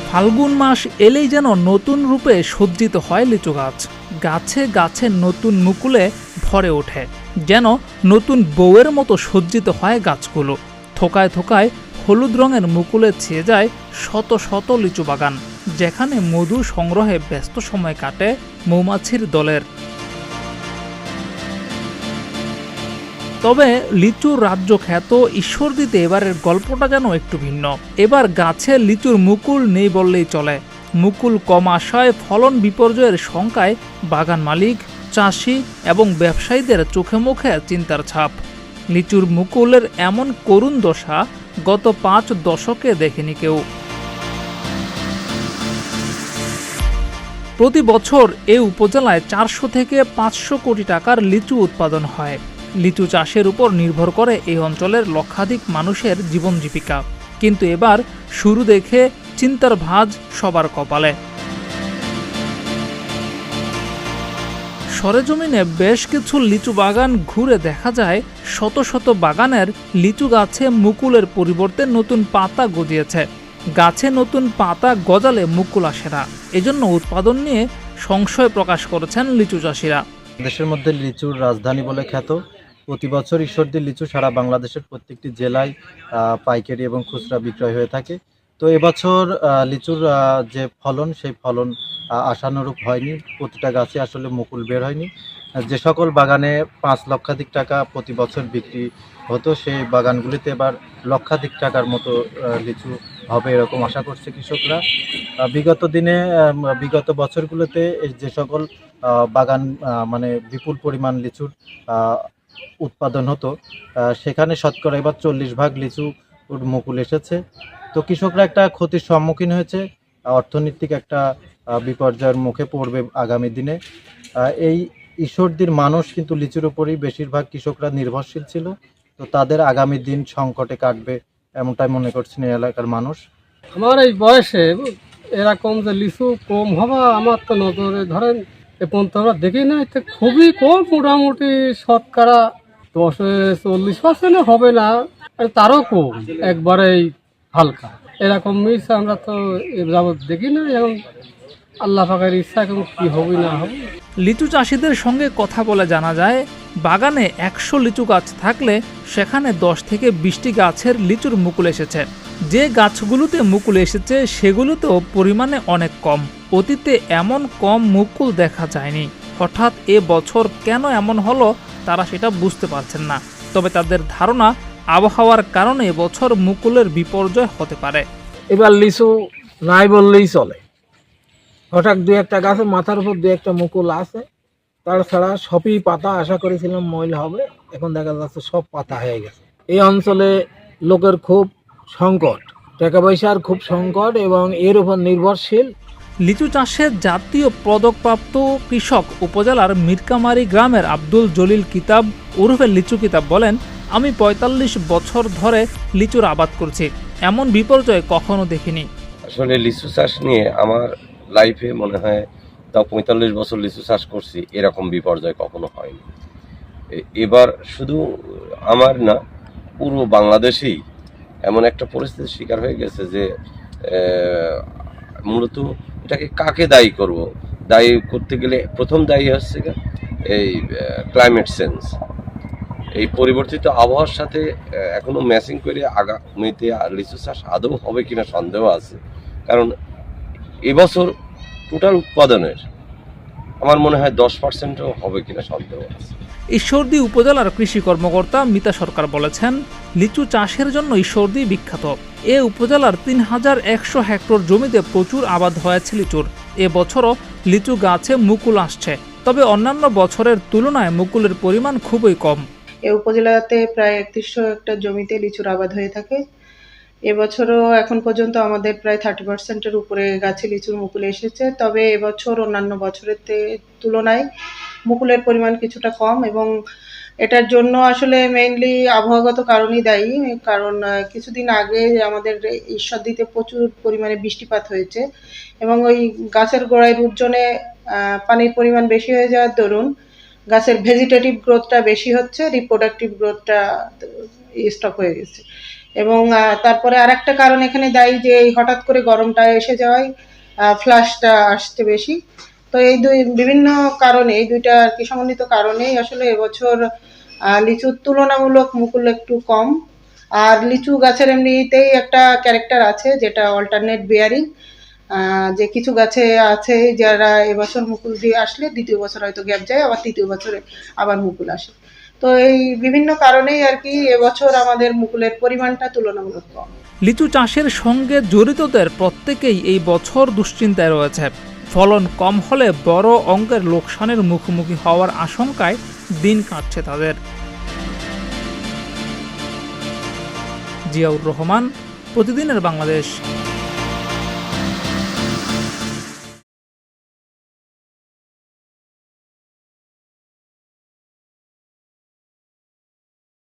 ফাল্গুন মাস এলেই যেন নতুন রূপে সজ্জিত হয় লিচু গাছ। গাছে গাছে নতুন মুকুলে ভরে ওঠে, যেন নতুন বউয়ের মতো সজ্জিত হয় গাছগুলো। থোকায় থোকায় হলুদ রঙের মুকুলে ছেয়ে যায় শত শত লিচু বাগান, যেখানে মধু সংগ্রহে ব্যস্ত সময় কাটে মৌমাছির দলের। তবে লিচুর রাজ্য খ্যাত ঈশ্বরদীতে এবারের গল্পটা যেন একটু ভিন্ন। এবার গাছে লিচুর মুকুল নেই বললেই চলে। মুকুল কম আসায় ফলন বিপর্যয়ের শঙ্কায় বাগান মালিক, চাষি এবং ব্যবসায়ীদের চোখে মুখে চিন্তার ছাপ। লিচুর মুকুলের এমন করুণ দশা গত 5 দশকে দেখেনি কেউ। প্রতি বছর এই উপজেলায় 400 থেকে 500 কোটি টাকার লিচু উৎপাদন হয়। লিচু চাষের উপর নির্ভর করে এই অঞ্চলের লক্ষাধিক মানুষের জীবন জীবিকা। কিন্তু এবার শুরু দেখে চিন্তার ভাঁজ সবার কপালে। সরেজমিনে বেশ কিছু লিচু বাগান ঘুরে দেখা যায় শত শত বাগানের লিচু গাছে মুকুলের পরিবর্তে নতুন পাতা গজিয়েছে। গাছে নতুন পাতা গজালে মুকুল আসে না, এজন্য উৎপাদন নিয়ে সংশয় প্রকাশ করেছেন লিচু চাষিরা। দেশের মধ্যে লিচুর রাজধানী বলে খ্যাত। প্রতি বছর ঈশ্বরদীর লিচু সারা বাংলাদেশের প্রত্যেকটি জেলায় পাইকারি এবং খুচরা বিক্রয় হয়ে থাকে। তো এবছর লিচুর যে ফলন, সেই ফলন আশানুরূপ হয়নি। প্রতিটা গাছে আসলে মুকুল বের হয়নি। যে সকল বাগানে 5 লক্ষাধিক টাকা প্রতি বছর বিক্রি হতো, সেই বাগানগুলিতে এবার লক্ষাধিক টাকার মতো লিচু হবে এরকম আশা করছে কৃষকরা। বিগত বছরগুলোতে যে সকল বাগান মানে বিপুল পরিমাণ লিচুর উৎপাদন হতো, সেখানে শতকরা এবার 40 ভাগ লিচুর মুকুল এসেছে। তো কৃষকরা একটা ক্ষতির সম্মুখীন হয়েছে, অর্থনৈতিক একটা বিপর্যয়ের মুখে পড়বে আগামী দিনে। এই ঈশ্বরদীর মানুষ কিন্তু লিচুর উপরই বেশিরভাগ কৃষকরা নির্ভরশীল ছিল। তো তাদের আগামী দিন সংকটে কাটবে এমনটাই মনে করছেন এই এলাকার মানুষ। আমার এই বয়সে এরকম যে লিচু কম হবে আমার তো নজরে ধরেন এখন তো আমরা দেখি না, খুবই কম, মোটামুটি শতকরা 10-40% হবে না, তারও কম, একবারেই হালকা এরকম মিস আমরা তো যাবৎ দেখি না। এখন আল্লাহ পাকের ইচ্ছা এখন কি হবে না হবে। লিচু চাষিদের সঙ্গে কথা বলে জানা যায়, বাগানে 100 লিচু গাছ থাকলে সেখানে 10 থেকে 20টি গাছের লিচুর মুকুল এসেছে। যে গাছগুলোতে মুকুল এসেছে সেগুলোতেও পরিমাণে অনেক কম। অতীতে এমন কম মুকুল দেখা যায়নি। হঠাৎ এ বছর কেন এমন হলো তারা সেটা বুঝতে পারছেন না। তবে তাদের ধারণা আবহাওয়ার কারণে এবছর মুকুলের বিপর্যয় হতে পারে। এবার লিচু নাই বললেই চলে। হঠাৎ 2-1টা গাছে মাথার উপর 2-1টা মুকুল আছে, তাছাড়া সবই পাতা। আশা করেছিলাম মইল হবে, এখন দেখা যাচ্ছে সব পাতা হয়ে গেছে। এই অঞ্চলে লোকের খুব সংকট, টাকা পয়সার খুব সংকট এবং এর উপর নির্ভরশীল। লিচু চাষের জাতীয় পদকপ্রাপ্ত কৃষক উপজেলার মিরকামারি গ্রামের আব্দুল জলিল কিতাব ওরফে লিচু কিতাব বলেন, আমি 45 বছর ধরে লিচুর আবাদ করছি, এমন বিপর্যয় কখনো দেখিনি। আসলে লিচু চাষ নিয়ে আমার লাইফে মনে হয় তাও 45 বছর লিচু চাষ করছি, এরকম বিপর্যয় কখনো হয়নি। এবার শুধু আমার না, পুরো বাংলাদেশেই এমন একটা পরিস্থিতির শিকার হয়ে গেছে যে মূলত এটাকে কাকে দায়ী করব? দায়ী করতে গেলে প্রথম দায়ী হচ্ছে এই ক্লাইমেট চেঞ্জ। এই পরিবর্তিত আবহাওয়ার সাথে এখনো ম্যাচিং করে আগামীতে লিচু চাষ আদৌ হবে কিনা সন্দেহ আছে। কারণ এবছর টোটাল উৎপাদনের আমার মনে হয় 10%ও হবে কিনা সন্দেহ আছে। ঈশ্বরদী উপজেলার কৃষি কর্মকর্তা মিতা সরকার বলেছেন, লিচু চাষের জন্য ঈশ্বরদী বিখ্যাত। এ উপজেলার 3100 হেক্টর জমিতে প্রচুর আবাদ হয়েছে লিচুর। এবছরও লিচু গাছে মুকুল আসছে, তবে অন্যান্য বছরের তুলনায় মুকুলের পরিমাণ খুবই কম। এই উপজেলাতে প্রায় 3100 হেক্টর জমিতে লিচুর আবাদ হয়ে থাকে। এবছরও এখন পর্যন্ত আমাদের প্রায় 30%-এর উপরে গাছে লিচুর মুকুল এসেছে। তবে এবছর অন্যান্য বছরের তুলনায় মুকুলের পরিমাণ কিছুটা কম, এবং এটার জন্য আসলে মেইনলি আবহাওয়াগত কারণই দায়ী। কারণ কিছুদিন আগে আমাদের ঈশ্বরদীতে প্রচুর পরিমাণে বৃষ্টিপাত হয়েছে, এবং ওই গাছের গোড়ায় রুট জোনে পানির পরিমাণ বেশি হয়ে যাওয়ার দরুন গাছের ভেজিটেটিভ গ্রোথটা বেশি হচ্ছে, রিপ্রোডাক্টিভ গ্রোথটা স্টপ হয়ে গেছে। এবং তারপরে আরেকটা কারণ এখানে দায়ী যে এই হঠাৎ করে গরমটা এসে যাওয়ায় ফ্লাশটা আসছে বেশি। তো এই বিভিন্ন কারণে, এই দুইটা আর কি সমন্বিত কারণেই আসলে এবছর লিচুর তুলনামূলক মুকুল একটু কম। আর লিচু গাছের এমনিতেই একটা ক্যারেক্টার আছে যেটা অল্টারনেট বেয়ারিং, যে কিছু গাছে আছে যারা এবছর মুকুল দিয়ে আসলে দ্বিতীয় বছর হয়তো গ্যাপ যায়, আবার তৃতীয় বছরে আবার মুকুল আসে। তো এই বিভিন্ন কারণেই আর কি এবছর আমাদের মুকুলের পরিমাণটা তুলনামূলক কম। লিচু চাষের সঙ্গে জড়িতদের প্রত্যেকেই এই বছর দুশ্চিন্তায় রয়েছে। ফলন কম হলে বড় অঙ্কের লোকসানের মুখোমুখি হওয়ার আশঙ্কায় দিন কাটছে তাদের। জিয়াউর রহমান, প্রতিদিনের বাংলাদেশ।